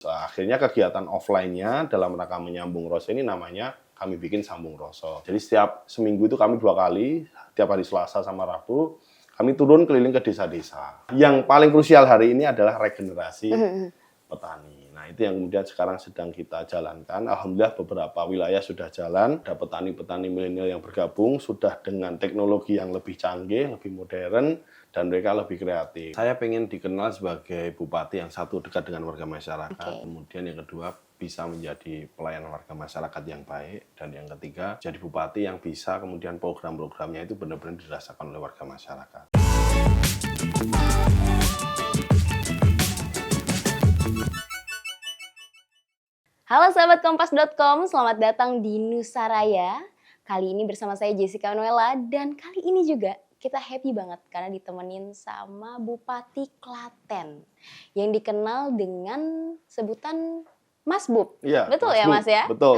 Akhirnya kegiatan offline-nya dalam rangka menyambung rasa ini namanya kami bikin sambung rasa. Jadi setiap seminggu itu kami 2 kali, tiap hari Selasa sama Rabu, kami turun keliling ke desa-desa. Yang paling krusial hari ini adalah regenerasi petani. Nah, itu yang kemudian sekarang sedang kita jalankan. Alhamdulillah beberapa wilayah sudah jalan. Ada petani-petani milenial yang bergabung, sudah dengan teknologi yang lebih canggih, lebih modern, dan mereka lebih kreatif. Saya pengen dikenal sebagai bupati yang satu dekat dengan warga masyarakat. Kemudian yang kedua, bisa menjadi pelayan warga masyarakat yang baik. Dan yang ketiga, jadi bupati yang bisa kemudian program-programnya itu benar-benar dirasakan oleh warga masyarakat. Halo sahabat kompas.com, selamat datang di Nusaraya. Kali ini bersama saya Jessica Nuela dan kali ini juga kita happy banget karena ditemenin sama Bupati Klaten yang dikenal dengan sebutan Mas Bub. Iya, betul Mas ya Bub, Mas ya? Betul.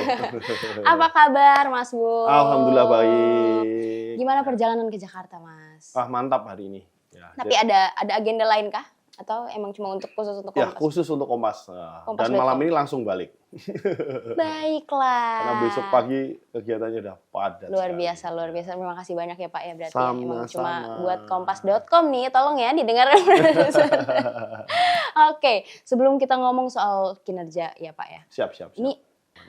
Apa kabar Mas Bub? Alhamdulillah baik. Gimana perjalanan ke Jakarta Mas? Mantap hari ini. Ya, Tapi ada agenda lain kah? Atau emang cuma khusus untuk ya, Kompas? khusus untuk Kompas. Kompas Dan malam ini langsung balik. Baiklah. Karena besok pagi kegiatannya udah padat. Luar sekali. biasa, luar biasa. Terima kasih banyak ya Pak ya berarti Sama-sama. ya. Emang cuma buat kompas.com nih, tolong ya didengar. Oke, sebelum kita ngomong soal kinerja ya Pak ya. Siap. Ini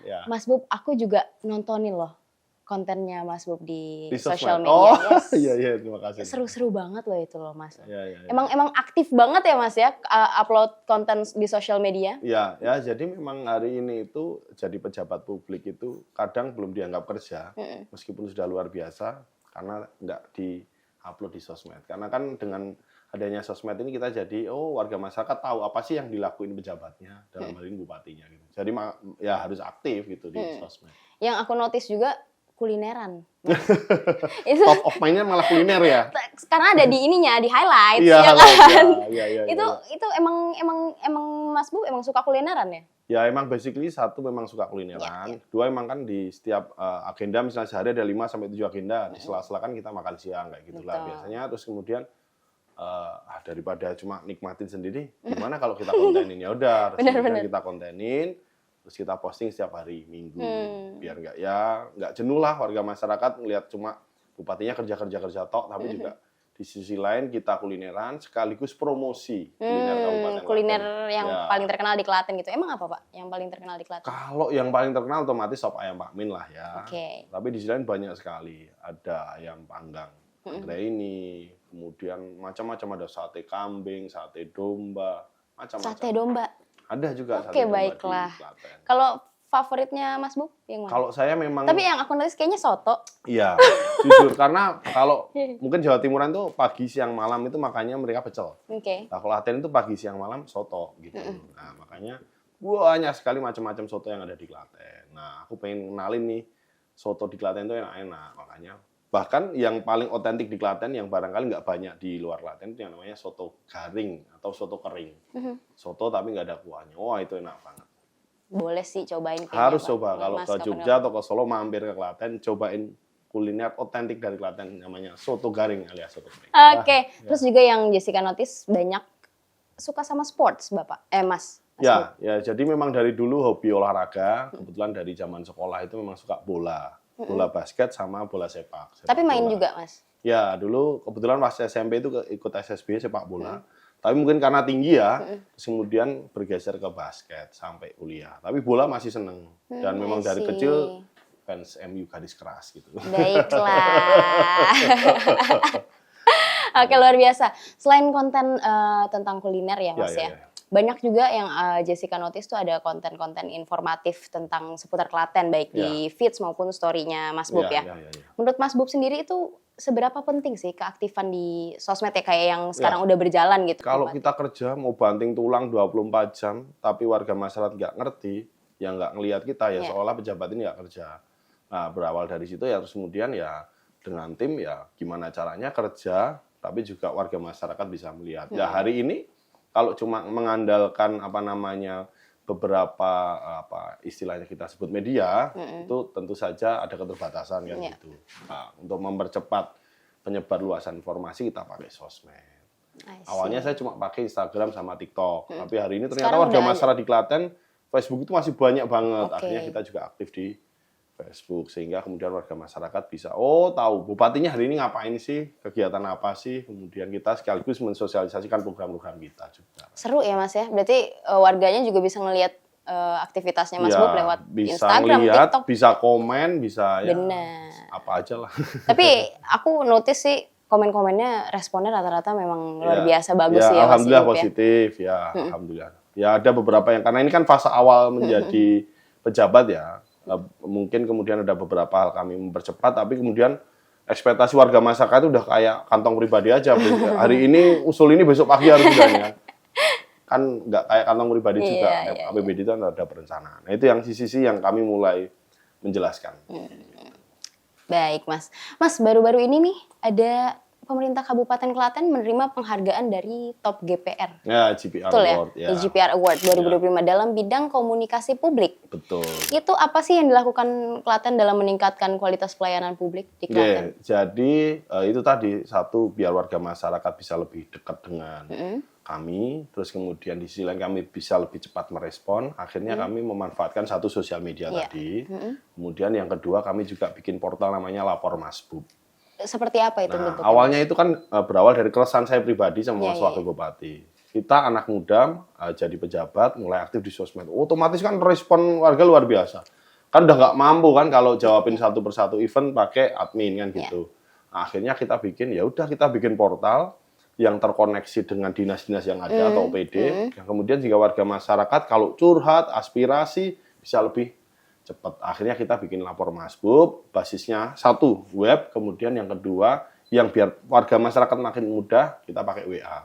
Ya. Mas Bub, aku juga nontonin loh kontennya Mas Bub di social sosmed. media. Oh, Yes. iya, terima kasih. Seru-seru banget loh itu loh Mas. Iya. Emang aktif banget ya Mas ya upload konten di social media? Ya, jadi memang hari ini itu jadi pejabat publik itu kadang belum dianggap kerja, meskipun sudah luar biasa, karena nggak di-upload di sosmed. Karena kan dengan adanya sosmed ini kita jadi, warga masyarakat tahu apa sih yang dilakuin pejabatnya, dalam hal ini bupatinya. Gitu. Jadi ya harus aktif gitu di sosmed. Yang aku notice juga kulineran. Itu Top of mind-nya malah kuliner ya? karena ada di ininya, di highlight, Iya, ya kan? Iya. Itu emang Mas Bub emang suka kulineran ya? Ya emang basically satu memang suka kulineran, dua emang kan di setiap agenda misalnya sehari ada 5 sampai 7 agenda, di sela-sela kan kita makan siang kayak gitulah biasanya. Terus kemudian daripada cuma nikmatin sendiri, gimana kalau kita kontenin ya udah, terus kita kontenin, terus kita posting setiap hari Minggu, biar nggak jenuh lah warga masyarakat ngelihat cuma bupatinya kerja tok, tapi juga di sisi lain kita kulineran sekaligus promosi kuliner Kabupaten kuliner Klaten. yang Ya. paling terkenal di Klaten gitu. Emang apa Pak yang paling terkenal di Klaten? Kalau yang paling terkenal otomatis sop ayam Pak Min lah ya. Oke. Tapi di sisi lain banyak sekali. Ada ayam panggang ini, kemudian macam-macam, ada sate kambing, sate domba, macam-macam. Sate domba. Ada juga Oke, sate domba baiklah. di Klaten. Kalau favoritnya Mas Bub yang mana? Kalau saya memang Tapi yang aku notice kayaknya soto. iya, jujur karena kalau mungkin Jawa Timuran tuh pagi, siang, malam itu makannya mereka pecel. Oke. Nah, kalau Klaten itu pagi, siang, malam soto gitu. Nah, makanya banyak sekali macam-macam soto yang ada di Klaten. Nah, aku pengen kenalin nih soto di Klaten itu enak-enak. Makanya bahkan yang paling otentik di Klaten yang barangkali nggak banyak di luar Klaten itu yang namanya soto garing atau soto kering. Soto tapi nggak ada kuahnya. Wah, itu enak banget. Boleh sih cobain kayaknya, Harus Pak. coba kalau Mas, ke kapan-kapan. Jogja atau ke Solo mampir ke Klaten, cobain kuliner otentik dari Klaten namanya soto garing alias soto kering. Oke, terus juga yang Jessica notice banyak suka sama sports, Bapak. Mas. Ya, jadi memang dari dulu hobi olahraga, kebetulan dari zaman sekolah itu memang suka bola. Bola basket sama bola sepak Tapi main bola. juga, Mas. Ya, dulu kebetulan pas SMP itu ikut SSB sepak bola. Tapi mungkin karena tinggi ya, terus kemudian bergeser ke basket sampai kuliah. Tapi bola masih seneng. Dan memang dari kecil fans MU garis keras gitu. Baiklah. Oke, luar biasa. Selain konten tentang kuliner ya, Mas ya. Banyak juga yang Jessica notice tuh ada konten-konten informatif tentang seputar Klaten, baik di feeds maupun story-nya Mas Bub ya. Menurut Mas Bub sendiri itu seberapa penting sih keaktifan di sosmed ya kayak yang sekarang udah berjalan gitu? Kalau kita kerja mau banting tulang 24 jam, tapi warga masyarakat nggak ngerti, ya nggak ngelihat kita ya seolah pejabat ini nggak kerja. Nah, berawal dari situ ya terus kemudian ya dengan tim ya gimana caranya kerja, tapi juga warga masyarakat bisa melihat. Ya hari ini kalau cuma mengandalkan beberapa istilahnya kita sebut media, itu tentu saja ada keterbatasan kan gitu. Nah, untuk mempercepat penyebar luasan informasi kita pakai sosmed. Awalnya saya cuma pakai Instagram sama TikTok, tapi hari ini ternyata warga masyarakat di Klaten Facebook itu masih banyak banget. Oke. Akhirnya kita juga aktif di Facebook sehingga kemudian warga masyarakat bisa tahu bupatinya hari ini ngapain sih, kegiatan apa sih, kemudian kita sekaligus mensosialisasikan program-program kita juga. Seru ya Mas ya, berarti warganya juga bisa ngelihat aktivitasnya Mas Bob lewat bisa Instagram, ngeliat, TikTok. bisa komen, bisa ya Bener. apa aja lah. Tapi aku notice sih komen-komennya responnya rata-rata memang luar biasa bagus sih ya Mas alhamdulillah Bob ya. positif ya, alhamdulillah. Ya ada beberapa yang karena ini kan fase awal menjadi pejabat ya. Mungkin kemudian ada beberapa hal kami mempercepat, tapi kemudian ekspektasi warga masyarakat itu udah kayak kantong pribadi aja. Hari ini usul ini, besok pagi harus udahnya. Kan nggak kayak kantong pribadi juga. APBD itu ada perencanaan. Nah itu yang sisi-sisi yang kami mulai menjelaskan. Baik Mas. Mas, baru-baru ini nih ada pemerintah Kabupaten Klaten menerima penghargaan dari Top GPR. Ya, GPR Betul Award. Ya? GPR Award 2025 dalam bidang komunikasi publik. Betul. Itu apa sih yang dilakukan Klaten dalam meningkatkan kualitas pelayanan publik di Klaten? Jadi itu tadi, satu, biar warga masyarakat bisa lebih dekat dengan kami, terus kemudian di sisi lain kami bisa lebih cepat merespon, akhirnya kami memanfaatkan satu sosial media tadi. Kemudian yang kedua, kami juga bikin portal namanya Lapor Masbub. Seperti apa itu bentuknya? Awalnya itu kan berawal dari keresahan saya pribadi sama Mas Wakil Bupati. Kita anak muda jadi pejabat, mulai aktif di sosmed. Otomatis kan respon warga luar biasa. Kan udah nggak mampu kan kalau jawabin satu persatu event pakai admin kan gitu. Nah, akhirnya kita bikin portal yang terkoneksi dengan dinas-dinas yang ada atau OPD. Yang kemudian jika warga masyarakat kalau curhat, aspirasi bisa lebih cepat. Akhirnya kita bikin Lapor Masbub, basisnya satu web, kemudian yang kedua yang biar warga masyarakat makin mudah kita pakai WA.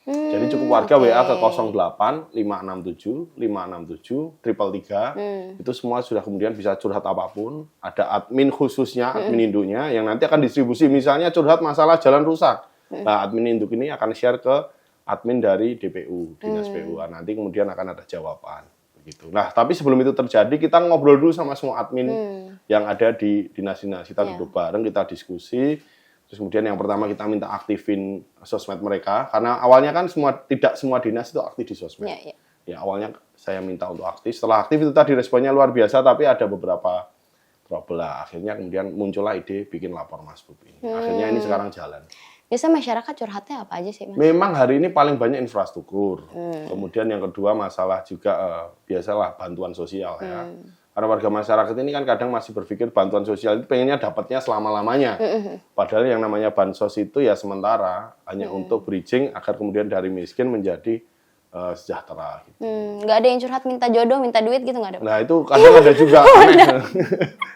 Jadi cukup warga WA ke 08 567 567 333. Itu semua sudah kemudian bisa curhat apapun. Ada admin khususnya, admin induknya yang nanti akan distribusi. Misalnya curhat masalah jalan rusak. Nah, admin induk ini akan share ke admin dari DPU, Dinas PU. Nanti kemudian akan ada jawaban. Gitu. Nah, tapi sebelum itu terjadi, kita ngobrol dulu sama semua admin yang ada di dinas-dinas. Kita duduk bareng, kita diskusi. Terus kemudian yang pertama kita minta aktifin sosmed mereka. Karena awalnya kan tidak semua dinas itu aktif di sosmed. Ya, awalnya saya minta untuk aktif. Setelah aktif itu tadi responnya luar biasa, tapi ada beberapa trouble lah. Akhirnya kemudian muncullah ide bikin Lapor Masbub ini. Akhirnya ini sekarang jalan. Biasa masyarakat curhatnya apa aja sih, Mas? Memang hari ini paling banyak infrastruktur. Kemudian yang kedua masalah juga biasalah bantuan sosial ya. Karena warga masyarakat ini kan kadang masih berpikir bantuan sosial itu pengennya dapatnya selama-lamanya. Padahal yang namanya bansos itu ya sementara, hanya untuk bridging agar kemudian dari miskin menjadi sejahtera. Gitu. Nggak ada yang curhat minta jodoh, minta duit gitu nggak ada? Nah itu kadang ada juga.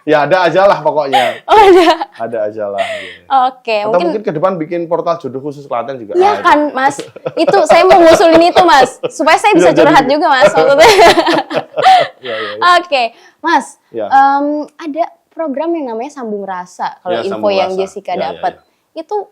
Ya ada aja lah pokoknya. Oh ada? Ada aja lah. Ya. Oke. Atau mungkin ke depan bikin portal jodoh khusus Klaten juga. Iya kan Mas, itu saya mau ngusulin itu Mas, supaya saya bisa curhat juga Mas. Oke, Mas, ada program yang namanya Sambung Rasa. Kalau info yang Jessica dapat, itu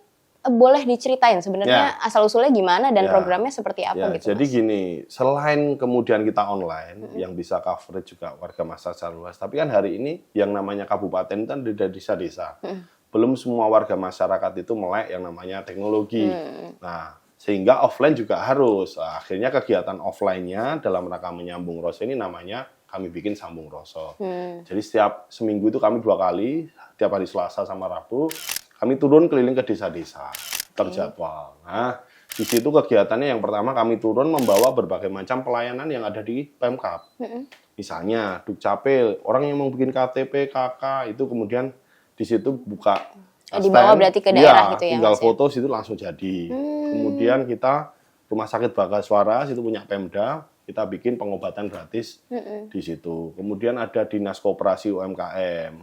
boleh diceritain sebenarnya asal-usulnya gimana dan programnya seperti apa gitu, jadi Mas? gini, selain kemudian kita online, yang bisa coverage juga warga masyarakat secara luas, tapi kan hari ini yang namanya kabupaten itu kan dari desa-desa. Belum semua warga masyarakat itu melek yang namanya teknologi. Nah, sehingga offline juga harus. Nah, akhirnya kegiatan offline-nya dalam rangka menyambung rasa ini namanya kami bikin Sambung Rasa. Jadi setiap seminggu itu kami 2 kali, tiap hari Selasa sama Rabu, kami turun keliling ke desa-desa, terjadwal. Nah, di situ kegiatannya yang pertama kami turun membawa berbagai macam pelayanan yang ada di Pemkab. Misalnya, Dukcapil, orang yang mau bikin KTP, KK, itu kemudian di situ buka dibawa berarti ke daerah gitu ya, tinggal Mas, foto situ langsung jadi. Kemudian kita Rumah Sakit Bagaswara, situ punya Pemda, kita bikin pengobatan gratis di situ. Kemudian ada Dinas Koperasi UMKM,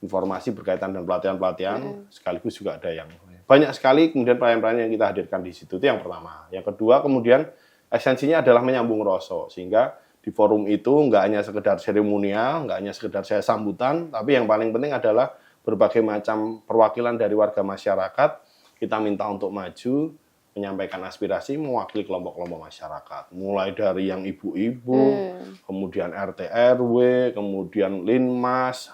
informasi berkaitan dengan pelatihan-pelatihan, sekaligus juga ada yang banyak sekali kemudian pelayan-pelayan yang kita hadirkan di situ. Itu yang pertama. Yang kedua kemudian esensinya adalah menyambung rasa, sehingga di forum itu nggak hanya sekedar seremonial, nggak hanya sekedar saya sambutan, tapi yang paling penting adalah berbagai macam perwakilan dari warga masyarakat kita minta untuk maju, menyampaikan aspirasi mewakili kelompok-kelompok masyarakat. Mulai dari yang ibu-ibu, kemudian RT RW, kemudian Linmas,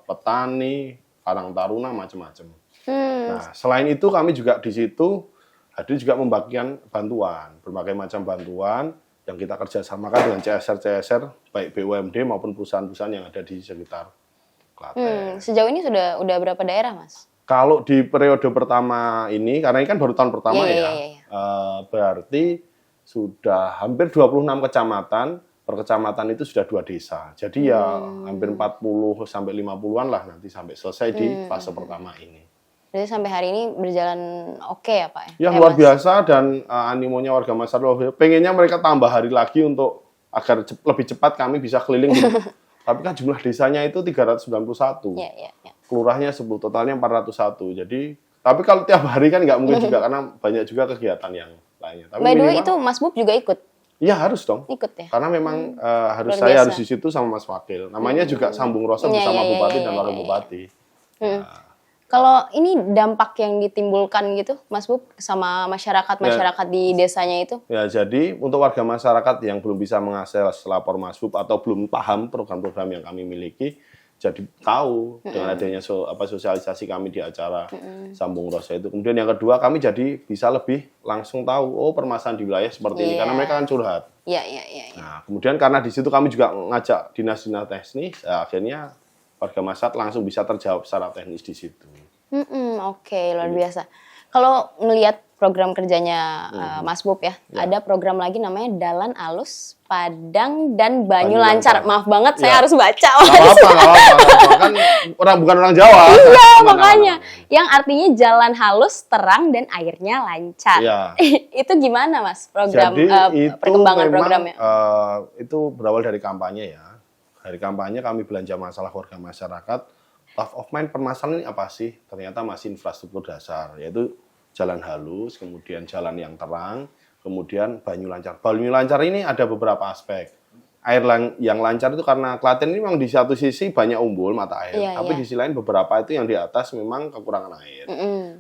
petani, Karang Taruna, macam-macam. Nah, selain itu kami juga di situ hadir juga membagikan bantuan, berbagai macam bantuan yang kita kerjasamakan dengan CSR baik BUMD maupun perusahaan-perusahaan yang ada di sekitar Klaten. Sejauh ini udah berapa daerah, Mas? Kalau di periode pertama ini, karena ini kan baru tahun pertama berarti sudah hampir 26 kecamatan, per kecamatan itu sudah 2 desa. Jadi ya hampir 40 sampai 50-an lah nanti sampai selesai di fase pertama ini. Jadi sampai hari ini berjalan oke ya Pak? Ya luar biasa dan animonya warga masyarakat. Pengennya mereka tambah hari lagi untuk agar lebih cepat kami bisa keliling. Tapi kan jumlah desanya itu 391. Kelurahnya 10, totalnya 401. Jadi, tapi kalau tiap hari kan nggak mungkin juga karena banyak juga kegiatan yang lainnya. Tapi by the way itu Mas Bub juga ikut? Iya harus dong. Ikut ya? Karena memang harus di situ sama Mas Wakil. Namanya juga Sambung Rasa bersama Bupati dan Wakil Bupati. Kalau ini dampak yang ditimbulkan gitu, Mas Bub, sama masyarakat di desanya itu? Ya, jadi untuk warga masyarakat yang belum bisa mengakses lapor Mas Bub atau belum paham program-program yang kami miliki, jadi tahu dengan adanya sosialisasi kami di acara Sambung Rasa itu. Kemudian yang kedua, kami jadi bisa lebih langsung tahu, oh permasalahan di wilayah seperti ini, karena mereka kan curhat. Nah, kemudian karena di situ kami juga ngajak dinas-dinas teknis, akhirnya warga masyarakat langsung bisa terjawab secara teknis di situ. Oke, luar biasa. Kalau ngelihat program kerjanya Mas Bub ya, ada program lagi namanya Dalan Alus, Padang, dan Banyu Lancar. Maaf banget, saya harus baca. Nggak apa-apa. Kan bukan orang Jawa. Iya, makanya. Yang artinya jalan halus, terang, dan airnya lancar. Itu gimana Mas, program perkembangan programnya? Itu berawal dari kampanye ya. Dari kampanye kami belanja masalah warga masyarakat, top of mind permasalahan ini apa sih? Ternyata masih infrastruktur dasar, yaitu jalan halus, kemudian jalan yang terang, kemudian banyu lancar. Banyu lancar ini ada beberapa aspek. Air yang lancar itu karena Klaten ini memang di satu sisi banyak umbul mata air, tapi di sisi lain beberapa itu yang di atas memang kekurangan air.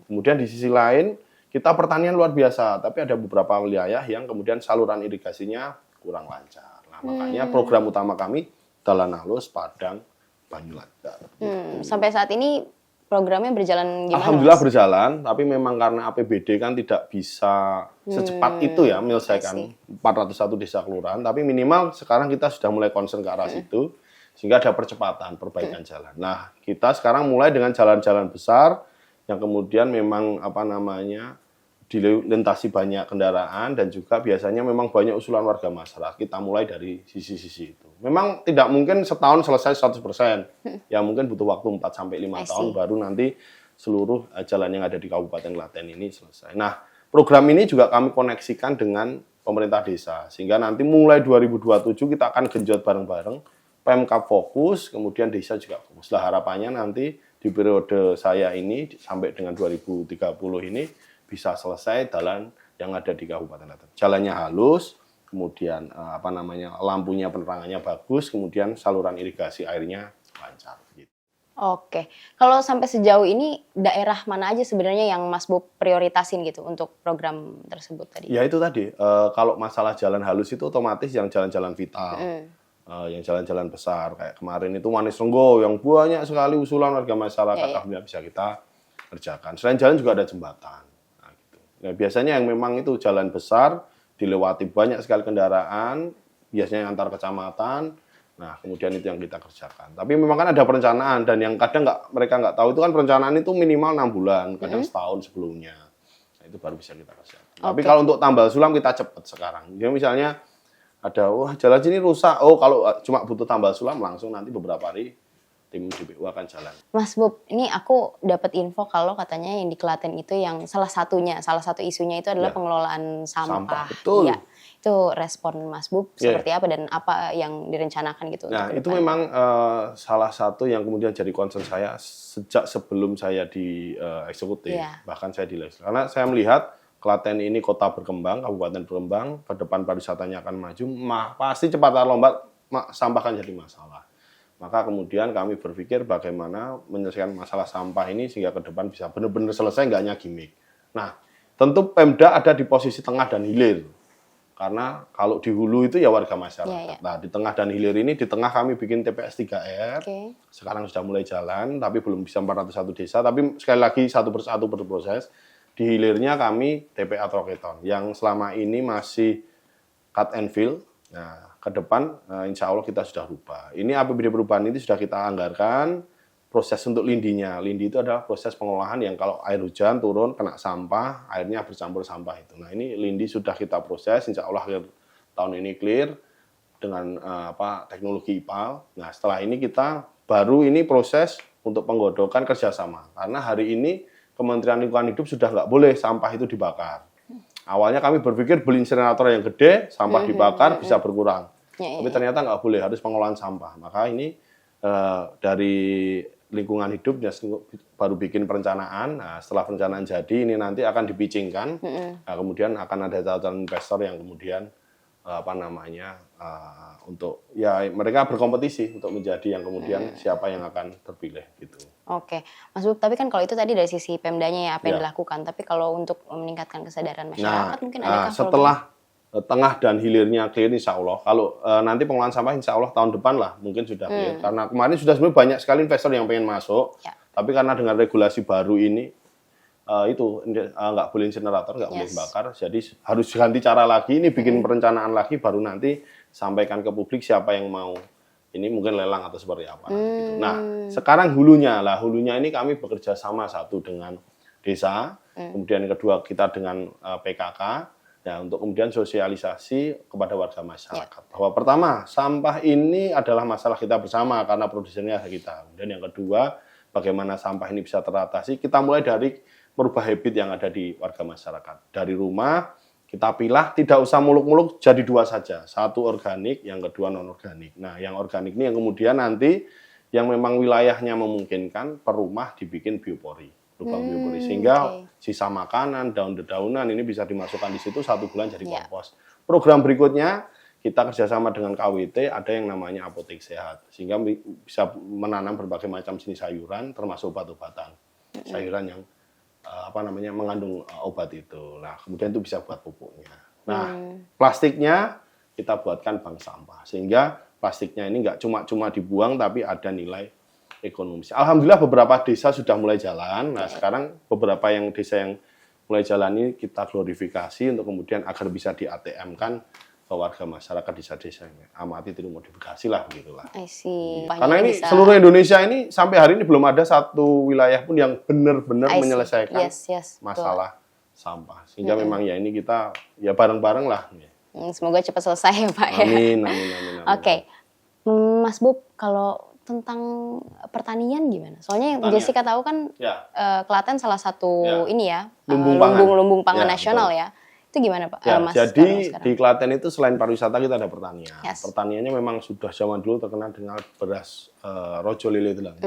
Kemudian di sisi lain kita pertanian luar biasa, tapi ada beberapa wilayah yang kemudian saluran irigasinya kurang lancar. Nah, makanya program utama kami Dalan Halus, Padang, Banyu Lancar. Sampai saat ini programnya berjalan gimana? Alhamdulillah berjalan, tapi memang karena APBD kan tidak bisa secepat itu ya menyelesaikan 401 desa kelurahan, tapi minimal sekarang kita sudah mulai concern ke arah situ, sehingga ada percepatan perbaikan jalan. Nah, kita sekarang mulai dengan jalan-jalan besar yang kemudian memang dilintasi banyak kendaraan dan juga biasanya memang banyak usulan warga masyarakat. Kita mulai dari sisi-sisi itu. Memang tidak mungkin setahun selesai 100%. Ya mungkin butuh waktu 4 sampai 5 tahun baru nanti seluruh jalan yang ada di Kabupaten Klaten ini selesai. Nah, program ini juga kami koneksikan dengan pemerintah desa sehingga nanti mulai 2027 kita akan genjot bareng-bareng. Pemkab fokus, kemudian desa juga fokus. Lah harapannya nanti di periode saya ini sampai dengan 2030 ini bisa selesai jalan yang ada di Kabupaten Klaten. Jalannya halus, kemudian lampunya penerangannya bagus, kemudian saluran irigasi airnya lancar. Gitu. Oke, kalau sampai sejauh ini daerah mana aja sebenarnya yang Mas Bob prioritasin gitu untuk program tersebut tadi? Ya itu tadi, kalau masalah jalan halus itu otomatis yang jalan-jalan vital, yang jalan-jalan besar kayak kemarin itu Manis Renggo yang banyak sekali usulan warga masyarakat, alhamdulillah bisa kita kerjakan. Selain jalan juga ada jembatan. Nah, biasanya yang memang itu jalan besar, dilewati banyak sekali kendaraan, biasanya antar kecamatan, nah kemudian itu yang kita kerjakan. Tapi memang kan ada perencanaan, dan yang kadang mereka nggak tahu itu kan perencanaan itu minimal 6 bulan, kadang setahun sebelumnya. Nah, itu baru bisa kita kerjakan. Tapi kalau untuk tambal sulam kita cepat sekarang. Jadi misalnya ada, jalan sini rusak, kalau cuma butuh tambal sulam langsung nanti beberapa hari tim DPU akan jalan. Mas Bob, ini aku dapat info kalau katanya yang di Klaten itu yang salah satu isunya itu adalah pengelolaan sampah. Betul. Ya, itu respon Mas Bob seperti apa dan apa yang direncanakan gitu? Nah, itu memang salah satu yang kemudian jadi concern saya sejak sebelum saya di eksekutif, bahkan saya di legislatif. Karena saya melihat Klaten ini kota berkembang, kabupaten berkembang, ke depan pariwisatanya akan maju, pasti cepat atau lambat sampah kan jadi masalah. Maka kemudian kami berpikir bagaimana menyelesaikan masalah sampah ini sehingga ke depan bisa benar-benar selesai, nggak hanya gimmick. Nah, tentu Pemda ada di posisi tengah dan hilir. Karena kalau di hulu itu ya warga masyarakat. Nah, di tengah dan hilir ini, di tengah kami bikin TPS 3R. Sekarang sudah mulai jalan, tapi belum bisa 401 desa. Tapi sekali lagi satu persatu berproses. Di hilirnya kami TPA Troketon, yang selama ini masih cut and fill. Nah, ke depan insya Allah kita sudah rubah. Ini APBD perubahan itu sudah kita anggarkan. Proses untuk lindinya. Lindi itu adalah proses pengolahan yang kalau air hujan turun, kena sampah, airnya bercampur sampah itu. Nah, ini lindi sudah kita proses, insya Allah akhir tahun ini clear dengan teknologi IPAL. Nah, setelah ini kita baru ini proses untuk penggodokan kerjasama. Karena hari ini Kementerian Lingkungan Hidup sudah nggak boleh sampah itu dibakar. Awalnya kami berpikir beli insinerator yang gede, sampah dibakar bisa berkurang. Tapi ternyata nggak boleh, harus pengolahan sampah. Maka ini dari Lingkungan Hidup baru bikin perencanaan. Nah, setelah perencanaan jadi ini nanti akan dipicingkan. Nah, kemudian akan ada calon investor yang kemudian untuk ya mereka berkompetisi untuk menjadi yang kemudian siapa yang akan terpilih gitu. Oke, Mas Bob, tapi kan kalau itu tadi dari sisi Pemdanya ya apa yang dilakukan. Tapi kalau untuk meningkatkan kesadaran masyarakat mungkin ada setelah tengah dan hilirnya clear insya Allah. Kalau nanti pengolahan sampah insya Allah tahun depan lah mungkin sudah clear. Karena kemarin sudah sebenarnya banyak sekali investor yang pengen masuk. Tapi karena dengan regulasi baru ini nggak boleh insinerator, nggak boleh bakar. Jadi harus ganti cara lagi. Ini bikin perencanaan lagi baru nanti sampaikan ke publik siapa yang mau. Ini mungkin lelang atau seperti apa. Gitu. Nah sekarang hulunya ini kami bekerja sama satu dengan desa. Kemudian yang kedua kita dengan PKK. Ya, untuk kemudian sosialisasi kepada warga masyarakat. Bahwa pertama, sampah ini adalah masalah kita bersama karena produsennya ada kita. Kemudian yang kedua, bagaimana sampah ini bisa teratasi. Kita mulai dari merubah habit yang ada di warga masyarakat. Dari rumah, kita pilah, tidak usah muluk-muluk, jadi dua saja. Satu organik, yang kedua non-organik. Nah, yang organik ini yang kemudian nanti, yang memang wilayahnya memungkinkan, per rumah dibikin biopori. Lubang biopori, sehingga sisa makanan, daun-dedaunan ini bisa dimasukkan di situ 1 bulan jadi kompos. Program berikutnya kita kerjasama dengan KWT ada yang namanya apotek sehat, sehingga bisa menanam berbagai macam jenis sayuran termasuk obat-obatan, sayuran yang mengandung obat itu. Nah kemudian itu bisa buat pupuknya. Nah plastiknya kita buatkan bank sampah, sehingga plastiknya ini nggak cuma dibuang tapi ada nilai ekonomis. Alhamdulillah beberapa desa sudah mulai jalan. Nah, sekarang beberapa yang desa yang mulai jalan ini kita glorifikasi untuk kemudian agar bisa di ATM-kan ke warga masyarakat desa-desanya. Amati tiru modifikasi lah begitulah. I see. Karena ini seluruh Indonesia ini sampai hari ini belum ada satu wilayah pun yang benar-benar menyelesaikan masalah sampah. Sehingga memang ya ini kita ya bareng-bareng lah. Semoga cepat selesai ya Pak. Amin. Oke. Mas Bob, kalau tentang pertanian gimana? Soalnya yang Jessica tahu kan Klaten salah satu lumbung pangan nasional ya. Itu gimana Pak? Mas, jadi di Klaten itu selain pariwisata kita ada pertanian. Pertaniannya memang sudah zaman dulu terkenal dengan beras rojo lele itu lah.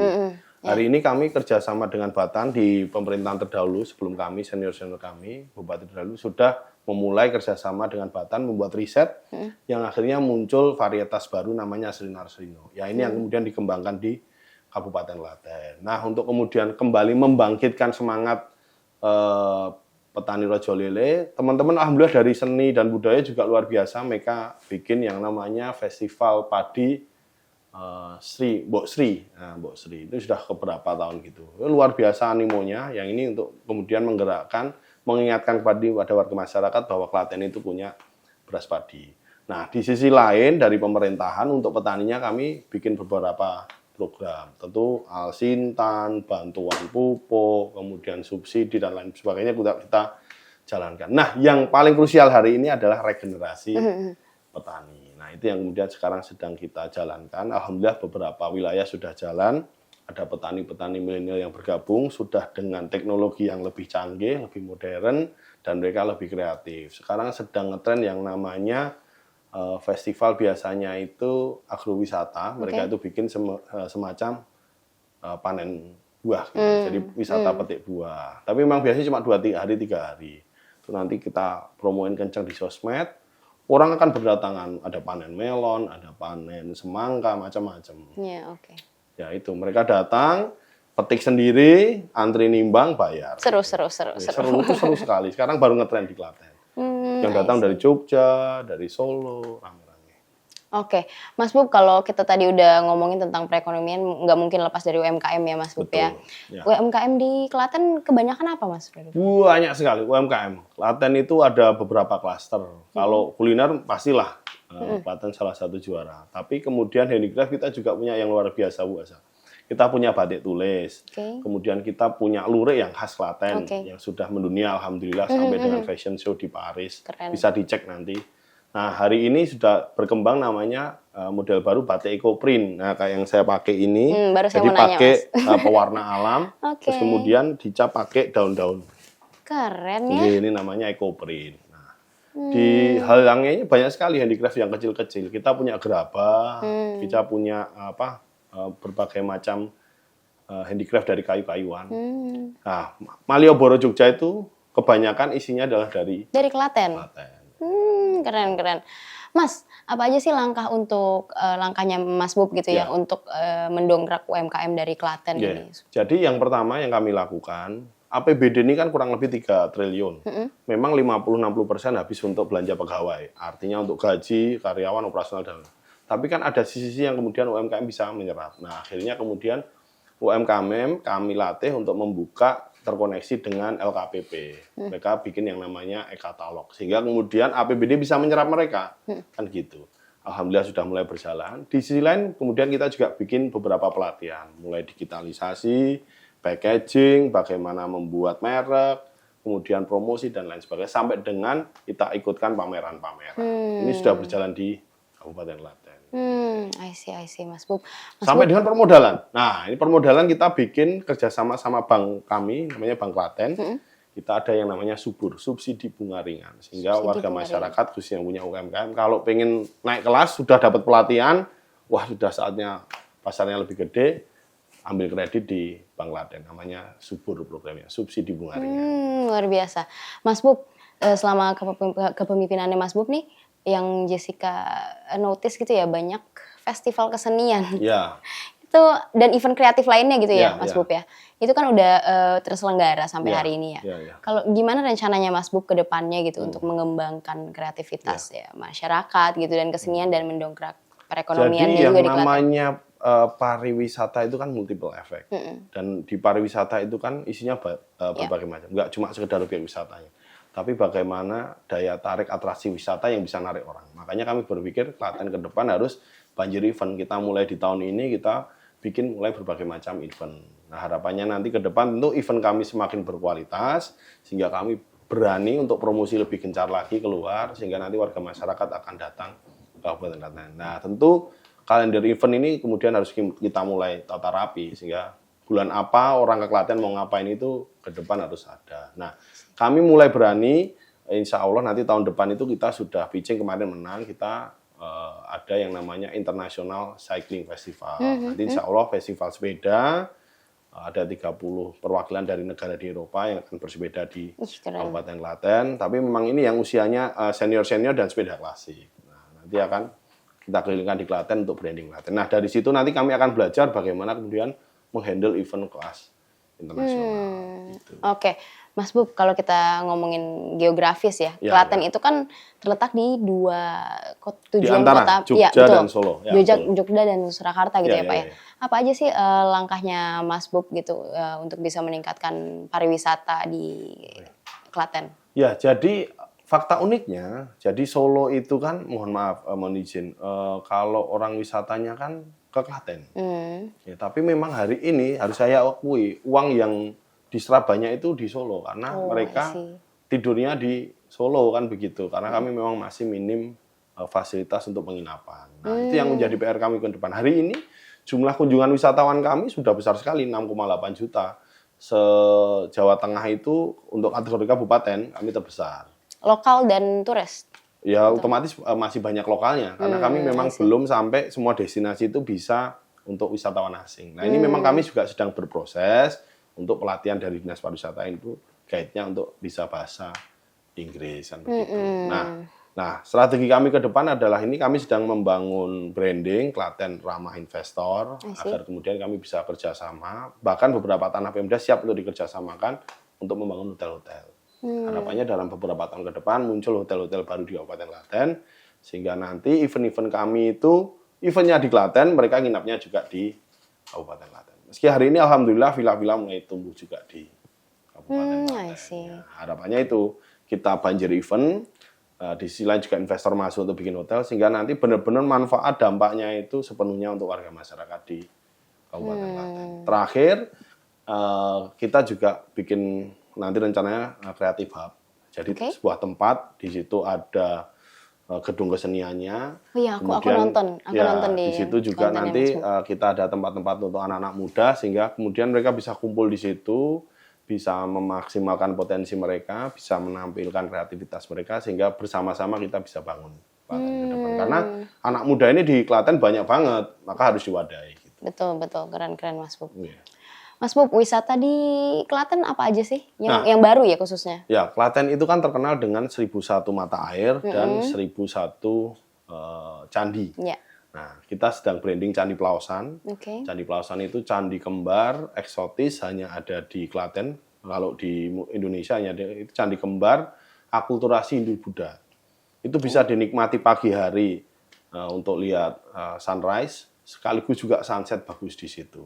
Hari ini kami kerjasama dengan Batan di pemerintahan terdahulu sebelum kami, senior-senior kami, Bupati terdahulu sudah memulai kerjasama dengan Batan membuat riset yang akhirnya muncul varietas baru namanya Asrino. Ya ini yang kemudian dikembangkan di Kabupaten Klaten. Nah untuk kemudian kembali membangkitkan semangat petani rojo lele, teman-teman alhamdulillah dari seni dan budaya juga luar biasa. Mereka bikin yang namanya festival padi Mbok Sri. Nah, Mbok Sri itu sudah keberapa tahun gitu. Luar biasa animonya. Yang ini untuk kemudian menggerakkan, mengingatkan kepada warga masyarakat bahwa Klaten itu punya beras padi. Nah, di sisi lain dari pemerintahan untuk petaninya kami bikin beberapa program. Tentu Alsintan, bantuan pupuk, kemudian subsidi dan lain sebagainya kita jalankan. Nah, yang paling krusial hari ini adalah regenerasi petani. Nah, itu yang kemudian sekarang sedang kita jalankan. Alhamdulillah beberapa wilayah sudah jalan. Ada petani-petani milenial yang bergabung, sudah dengan teknologi yang lebih canggih, lebih modern, dan mereka lebih kreatif. Sekarang sedang ngetren yang namanya festival biasanya itu agrowisata. Mereka itu bikin semacam panen buah. Gitu. Jadi wisata petik buah. Tapi memang biasanya cuma 2 hari, 3 hari. Itu nanti kita promoin kencang di sosmed. Orang akan berdatangan, ada panen melon, ada panen semangka, macam-macam. Iya, oke. Ya itu, mereka datang, petik sendiri, antri nimbang, bayar. Seru itu seru sekali. Sekarang baru ngetren di Klaten. Yang datang dari Jogja, dari Solo, rame-rame. Oke, Mas Bub, kalau kita tadi udah ngomongin tentang perekonomian, nggak mungkin lepas dari UMKM ya, Mas Bub ya. Betul. Ya. UMKM di Klaten kebanyakan apa, Mas? Banyak sekali UMKM. Klaten itu ada beberapa klaster. Kalau kuliner pastilah Klaten salah satu juara. Tapi kemudian handicraft kita juga punya yang luar biasa, Bu Asa. Kita punya batik tulis. Kemudian kita punya lurik yang khas Klaten yang sudah mendunia alhamdulillah sampai dengan fashion show di Paris. Keren. Bisa dicek nanti. Nah, hari ini sudah berkembang namanya model baru batik eco print. Nah, kayak yang saya pakai ini, baru saya jadi mau nanya, pakai Mas. pewarna alam, terus kemudian dicap pakai daun-daun. Keren ya. Ini namanya eco print. Nah, di halangnya banyak sekali handicraft yang kecil-kecil. Kita punya gerabah, kita punya berbagai macam handicraft dari kayu-kayuan. Nah, Malioboro Jogja itu kebanyakan isinya adalah dari Klaten. Klaten. Keren. Mas, apa aja sih langkahnya Mas Bub gitu ya untuk mendongkrak UMKM dari Klaten ini? Jadi yang pertama yang kami lakukan, APBD ini kan kurang lebih 3 triliun. Memang 50-60% habis untuk belanja pegawai. Artinya untuk gaji, karyawan, operasional dan tapi kan ada sisi yang kemudian UMKM bisa menyerap. Nah, akhirnya kemudian UMKM kami latih untuk membuka terkoneksi dengan LKPP. Mereka bikin yang namanya e-katalog. Sehingga kemudian APBD bisa menyerap mereka. Kan gitu. Alhamdulillah sudah mulai berjalan. Di sisi lain kemudian kita juga bikin beberapa pelatihan. Mulai digitalisasi, packaging, bagaimana membuat merek, kemudian promosi dan lain sebagainya. Sampai dengan kita ikutkan pameran-pameran. Ini sudah berjalan di Kabupaten Klaten. I see, Mas Bub. Sampai dengan permodalan. Nah, ini permodalan kita bikin kerjasama sama bank kami, namanya Bank Klaten. Kita ada yang namanya subur, subsidi bunga ringan. Sehingga warga masyarakat, khususnya yang punya UMKM, kalau pengen naik kelas, sudah dapat pelatihan, wah sudah saatnya pasarnya lebih gede, ambil kredit di Bank Klaten. Namanya subur programnya, subsidi bunga ringan. Luar biasa. Mas Bub, selama kepemimpinannya Mas Bub nih, yang Jessica notice gitu ya, banyak festival kesenian. Ya. Itu dan event kreatif lainnya gitu ya, Mas Bub ya. Itu kan udah terselenggara sampai hari ini ya. Kalau gimana rencananya Mas Bub ke depannya gitu untuk mengembangkan kreativitas ya masyarakat gitu dan kesenian dan mendongkrak perekonomian juga di Klaten. Jadi yang namanya pariwisata itu kan multiple effect. Dan di pariwisata itu kan isinya berbagai macam. Enggak cuma sekedar objek wisatanya. Tapi bagaimana daya tarik atraksi wisata yang bisa narik orang. Makanya kami berpikir Klaten ke depan harus banjir event. Kita mulai di tahun ini kita bikin mulai berbagai macam event. Nah, harapannya nanti ke depan tentu event kami semakin berkualitas sehingga kami berani untuk promosi lebih gencar lagi keluar sehingga nanti warga masyarakat akan datang ke Kabupaten Klaten. Nah, tentu kalender event ini kemudian harus kita mulai tata rapi sehingga bulan apa orang ke Klaten mau ngapain itu ke depan harus ada. Nah, kami mulai berani, insya Allah nanti tahun depan itu kita sudah pitching kemarin menang, kita ada yang namanya International Cycling Festival. Nanti insya Allah festival sepeda, ada 30 perwakilan dari negara di Eropa yang akan bersepeda di Kabupaten Klaten. Tapi memang ini yang usianya senior-senior dan sepeda klasik. Nah, nanti akan kita kelilingkan di Klaten untuk branding Klaten. Nah, dari situ nanti kami akan belajar bagaimana kemudian menghandle event kelas internasional. Gitu. Oke, Mas Bub, kalau kita ngomongin geografis ya, Klaten itu kan terletak di dua tujuan kota, Jogja dan Solo. Jogja dan Surakarta gitu ya Pak ya. Apa aja sih langkahnya Mas Bub gitu untuk bisa meningkatkan pariwisata di Klaten? Ya, jadi fakta uniknya, jadi Solo itu kan, mohon maaf, mohon izin, kalau orang wisatanya kan ke Klaten. Ya, tapi memang hari ini harus saya akui uang yang diserap banyak itu di Solo karena mereka tidurnya di Solo kan begitu. Karena kami memang masih minim fasilitas untuk penginapan. Nah, itu yang menjadi PR kami ke depan. Hari ini jumlah kunjungan wisatawan kami sudah besar sekali, 6,8 juta. Se-Jawa Tengah itu untuk kategori kabupaten kami terbesar. Lokal dan turis? Ya otomatis masih banyak lokalnya karena kami memang belum sampai semua destinasi itu bisa untuk wisatawan asing. Nah, ini memang kami juga sedang berproses untuk pelatihan dari Dinas Pariwisata itu guide-nya untuk bisa bahasa Inggris kan begitu. Nah, strategi kami ke depan adalah ini kami sedang membangun branding Klaten ramah investor agar kemudian kami bisa kerjasama. Bahkan beberapa tanah Pemda siap untuk dikerjasamakan untuk membangun hotel-hotel. Harapannya dalam beberapa tahun ke depan muncul hotel-hotel baru di Kabupaten Klaten Sehingga nanti event-event kami itu, eventnya di Klaten, mereka nginapnya juga di Kabupaten Klaten. Meski hari ini alhamdulillah villa-villa mulai tumbuh juga di Kabupaten Klaten. I see. Ya, harapannya itu kita banjir event, di sisi lain juga investor masuk untuk bikin hotel, sehingga nanti benar-benar manfaat dampaknya itu sepenuhnya untuk warga masyarakat di Kabupaten Klaten. Terakhir, kita juga bikin nanti rencananya Creative Hub. Jadi sebuah tempat, di situ ada gedung keseniannya. Oh iya, aku nonton di situ juga nanti kita ada tempat-tempat untuk anak-anak muda, sehingga kemudian mereka bisa kumpul di situ, bisa memaksimalkan potensi mereka, bisa menampilkan kreativitas mereka, sehingga bersama-sama kita bisa bangun Klaten ke depan. Karena anak muda ini di Klaten banyak banget, maka harus diwadahi. Gitu. Betul, keren Mas Bub. Yeah. Mas Bub, wisata di Klaten apa aja sih? Yang baru ya khususnya? Ya, Klaten itu kan terkenal dengan 1001 mata air dan 1001 candi. Yeah. Nah, kita sedang branding Candi Plaosan. Candi Plaosan itu candi kembar, eksotis, hanya ada di Klaten. Kalau di Indonesia hanya ada itu candi kembar, akulturasi Hindu-Buddha. Itu bisa dinikmati pagi hari untuk lihat sunrise, sekaligus juga sunset bagus di situ.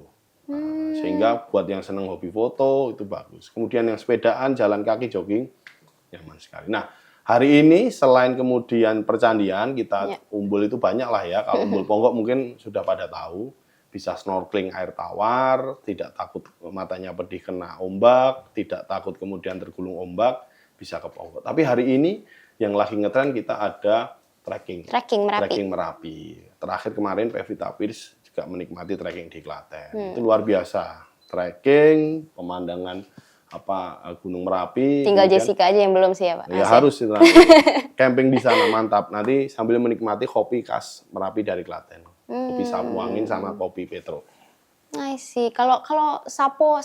Sehingga buat yang senang hobi foto itu bagus. Kemudian yang sepedaan, jalan kaki, jogging, nyaman sekali. Nah, hari ini selain kemudian percandian, kita umbul itu banyak lah ya. Kalau umbul Ponggok mungkin sudah pada tahu. Bisa snorkeling air tawar, tidak takut matanya pedih kena ombak, tidak takut kemudian tergulung ombak, bisa ke Ponggok. Tapi hari ini yang lagi ngetren kita ada trekking Merapi. Terakhir kemarin Pevita Pierce juga menikmati trekking di Klaten. Itu luar biasa. Trekking, pemandangan Gunung Merapi. Tinggal Jessica aja yang belum sih ya Pak? Ya harus itu. Camping di sana mantap. Nanti sambil menikmati kopi khas Merapi dari Klaten. Kopi sapu angin sama kopi Petro. I see. Kalau sapu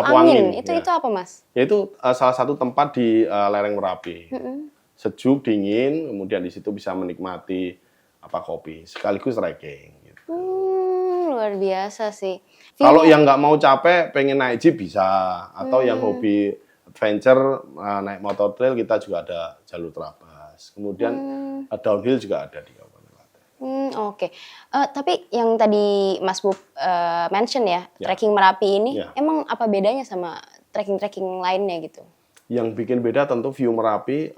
angin itu apa Mas? Ya itu salah satu tempat di lereng Merapi. Sejuk, dingin, kemudian di situ bisa menikmati kopi sekaligus trekking. Gitu. Luar biasa sih. Kalau yang nggak mau capek, pengen naik jeep bisa, atau yang hobi adventure naik motor trail, kita juga ada jalur terabas. Kemudian downhill juga ada di Kabupaten Klaten. Oke. Tapi yang tadi Mas Bub mention ya, trekking Merapi ini, emang apa bedanya sama trekking lainnya gitu? Yang bikin beda tentu view Merapi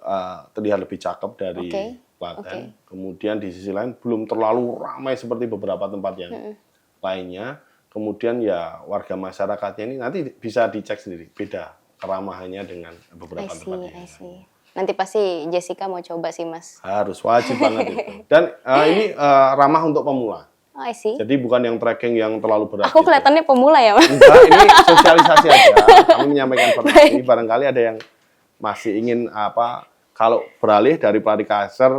terlihat lebih cakep dari Klaten. Kemudian di sisi lain belum terlalu ramai seperti beberapa tempat yang lainnya. Kemudian ya warga masyarakatnya ini nanti bisa dicek sendiri, beda keramahannya dengan beberapa tempat yang lain. Nanti pasti Jessica mau coba sih Mas. Harus, wajib banget itu. Dan ini ramah untuk pemula. Oh, I see. Jadi bukan yang trekking yang terlalu berat. Aku kelihatannya pemula ya Mas? Enggak, ini sosialisasi aja. Kami menyampaikan informasi. Barangkali ada yang masih ingin kalau beralih dari pelari kaser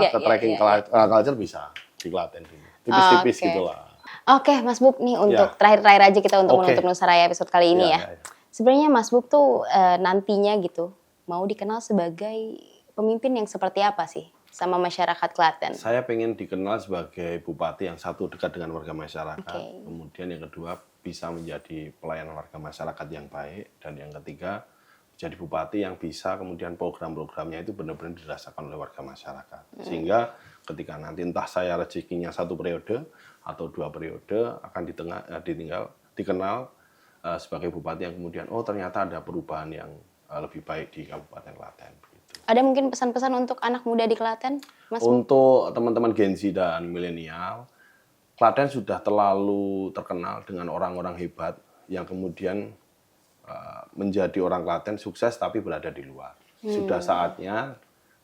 ke trekking culture bisa di Klaten. Tipis-tipis gitulah. Oke, Mas Bub nih untuk terakhir-terakhir aja kita untuk menutup Nusa Raya episode kali ini ya. Sebenarnya Mas Bub tuh nantinya gitu mau dikenal sebagai pemimpin yang seperti apa sih sama masyarakat Klaten? Saya pengen dikenal sebagai bupati yang satu dekat dengan warga masyarakat. Kemudian yang kedua bisa menjadi pelayan warga masyarakat yang baik, dan yang ketiga jadi bupati yang bisa kemudian program-programnya itu benar-benar dirasakan oleh warga masyarakat. Sehingga ketika nanti entah saya rezekinya 1 periode atau 2 periode akan dikenal sebagai bupati yang kemudian ternyata ada perubahan yang lebih baik di Kabupaten Klaten. Ada mungkin pesan-pesan untuk anak muda di Klaten, Mas? Untuk teman-teman Gen Z dan milenial, Klaten sudah terlalu terkenal dengan orang-orang hebat yang kemudian menjadi orang Klaten sukses tapi berada di luar. Sudah saatnya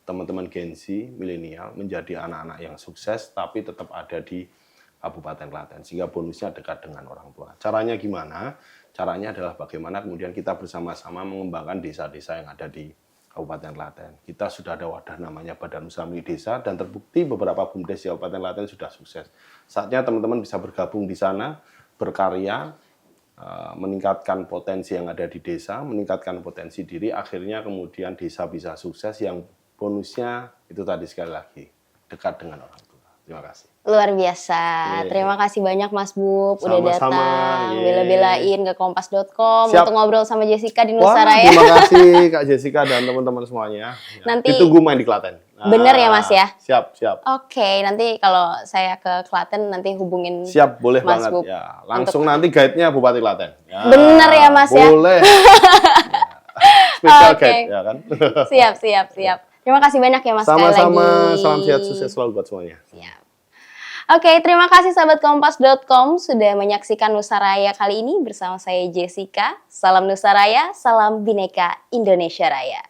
teman-teman Gen Z, milenial menjadi anak-anak yang sukses tapi tetap ada di Kabupaten Klaten, sehingga bonusnya dekat dengan orang tua. Caranya gimana? Caranya adalah bagaimana kemudian kita bersama-sama mengembangkan desa-desa yang ada di Kabupaten Klaten. Kita sudah ada wadah namanya Badan Usaha Milik Desa, dan terbukti beberapa BUMDes di Kabupaten Klaten sudah sukses. Saatnya teman-teman bisa bergabung di sana, berkarya, meningkatkan potensi yang ada di desa, meningkatkan potensi diri, akhirnya kemudian desa bisa sukses, yang bonusnya itu tadi sekali lagi, dekat dengan orang tua. Terima kasih. Luar biasa. Terima kasih banyak Mas Bub udah datang, bela-belain ke kompas.com untuk ngobrol sama Jessica di Nusa Raya. Terima kasih Kak Jessica dan teman-teman semuanya. Nanti ditunggu main di Klaten. Bener ya Mas ya? Siap, siap. Oke, nanti kalau saya ke Klaten nanti hubungin Siap, boleh Mas banget. Bub. Ya, langsung nanti guide-nya Bupati Klaten. Ya, Bener ya Mas ya? Boleh. Special Oke. guide, ya kan? Siap, siap, siap. Terima kasih banyak ya Mas sekali lagi. Sama-sama, salam sehat, sukses selalu buat semuanya. Siap. Oke, terima kasih sahabat kompas.com sudah menyaksikan Nusaraya kali ini bersama saya Jessica. Salam Nusaraya, salam Bhinneka Indonesia Raya.